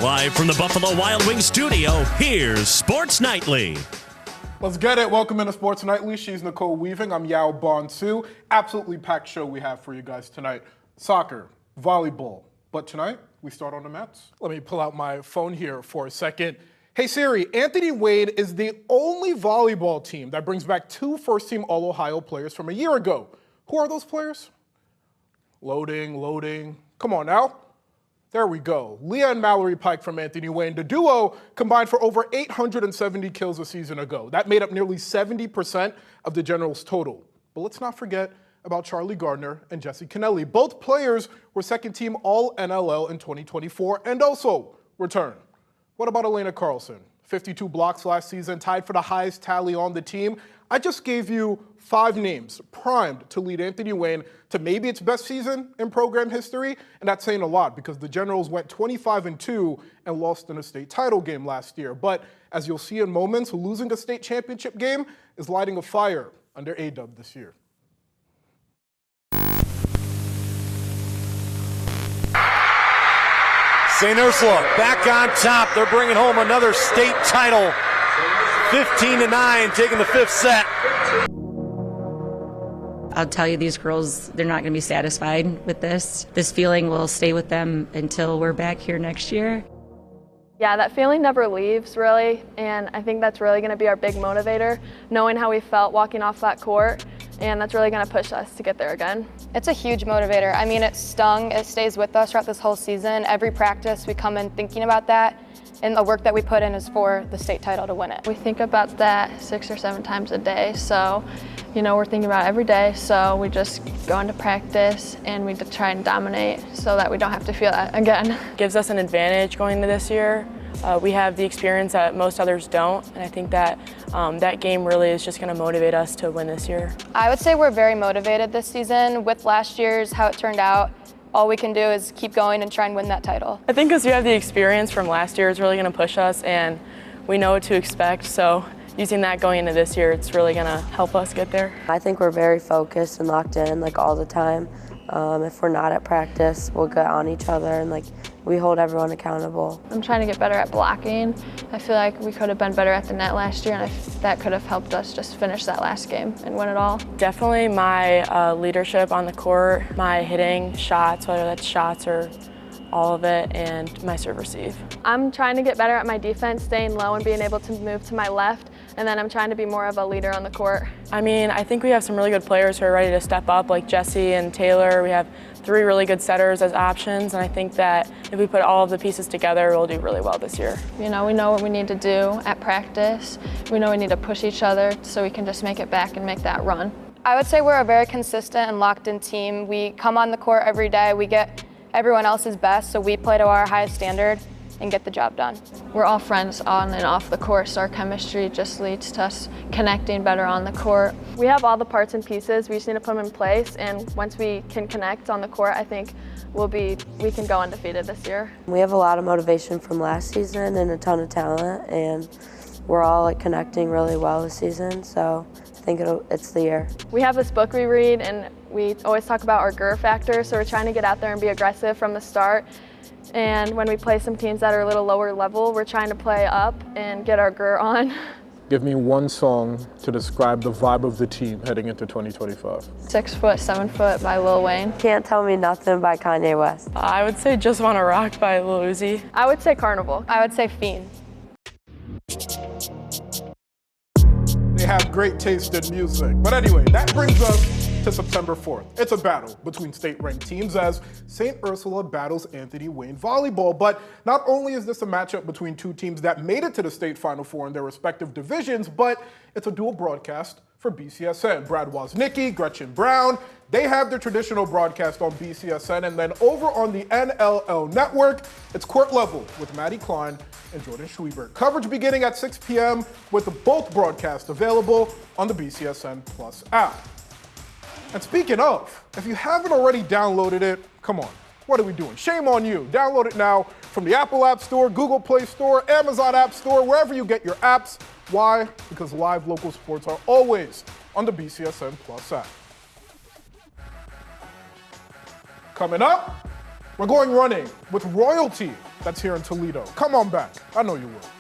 Live from the Buffalo Wild Wings studio, here's Sports Nightly. Let's get it. Welcome into Sports Nightly. She's Nicole Weaving. I'm Yaw Bonsu. Absolutely packed show we have for you guys tonight. Soccer, volleyball. But tonight, we start on the Mets. Let me pull out my phone here for a second. Hey Siri, Anthony Wayne is the only volleyball team that brings back two first-team All-Ohio players from a year ago. Who are those players? Loading. Come on now. There we go. Leah and Mallory Pike from Anthony Wayne. The duo combined for over 870 kills a season ago. That made up nearly 70% of the Generals' total. But let's not forget about Charlie Gardner and Jesse Kennelly. Both players were second-team All-NLL in 2024 and also return. What about Elena Carlson? 52 blocks last season, tied for the highest tally on the team. I just gave you 5 names primed to lead Anthony Wayne to maybe its best season in program history, and that's saying a lot because the Generals went 25-2 and lost in a state title game last year. But as you'll see in moments, losing a state championship game is lighting a fire under A-Dub this year. St. Ursula back on top. They're bringing home another state title. 15-9, taking the 5th set. I'll tell you, these girls, they're not going to be satisfied with this. This feeling will stay with them until we're back here next year. Yeah, that feeling never leaves, really, and I think that's really going to be our big motivator, knowing how we felt walking off that court, and that's really going to push us to get there again. It's a huge motivator. I mean, it stung. It stays with us throughout this whole season. Every practice, we come in thinking about that, and the work that we put in is for the state title to win it. We think about that 6 or 7 times a day, so, we're thinking about it every day, so we just go into practice and we try and dominate so that we don't have to feel that again. Gives us an advantage going into this year. We have the experience that most others don't, and I think that that game really is just going to motivate us to win this year. I would say we're very motivated this season. With last year's, how it turned out, all we can do is keep going and try and win that title. I think because we have the experience from last year, it's really going to push us, and we know what to expect, so using that going into this year, it's really going to help us get there. I think we're very focused and locked in all the time. If we're not at practice, we'll get on each other and we hold everyone accountable. I'm trying to get better at blocking. I feel like we could have been better at the net last year, and that could have helped us just finish that last game and win it all. Definitely my leadership on the court, my hitting shots, whether that's shots or all of it, and my serve receive. I'm trying to get better at my defense, staying low and being able to move to my left, and then I'm trying to be more of a leader on the court. I mean, I think we have some really good players who are ready to step up, like Jesse and Taylor. We have 3 really good setters as options, and I think that if we put all of the pieces together, we'll do really well this year. We know what we need to do at practice. We know we need to push each other so we can just make it back and make that run. I would say we're a very consistent and locked-in team. We come on the court every day. We get everyone else's best, so we play to our highest standard and get the job done. We're all friends on and off the court, so our chemistry just leads to us connecting better on the court. We have all the parts and pieces, we just need to put them in place, and once we can connect on the court, I think we can go undefeated this year. We have a lot of motivation from last season and a ton of talent, and we're all connecting really well this season, so I think it's the year. We have this book we read, and we always talk about our GER factor, so we're trying to get out there and be aggressive from the start. And when we play some teams that are a little lower level, we're trying to play up and get our GER on. Give me one song to describe the vibe of the team heading into 2025. 6 Foot, 7 Foot by Lil Wayne. Can't Tell Me Nothing by Kanye West. I would say Just Wanna Rock by Lil Uzi. I would say Carnival. I would say Fiend. They have great taste in music. But anyway, that brings us to September 4th. It's a battle between state-ranked teams as St. Ursula battles Anthony Wayne Volleyball. But not only is this a matchup between 2 teams that made it to the state Final Four in their respective divisions, but it's a dual broadcast for BCSN. Brad Woznicki, Gretchen Brown, they have their traditional broadcast on BCSN, and then over on the NLL network, it's court level with Maddie Klein and Jordan Schwiebert. Coverage beginning at 6 p.m. with both broadcasts available on the BCSN Plus app. And speaking of, if you haven't already downloaded it, come on, what are we doing? Shame on you. Download it now from the Apple App Store, Google Play Store, Amazon App Store, wherever you get your apps. Why? Because live local sports are always on the BCSN Plus app. Coming up, we're going running with royalty that's here in Toledo. Come on back. I know you will.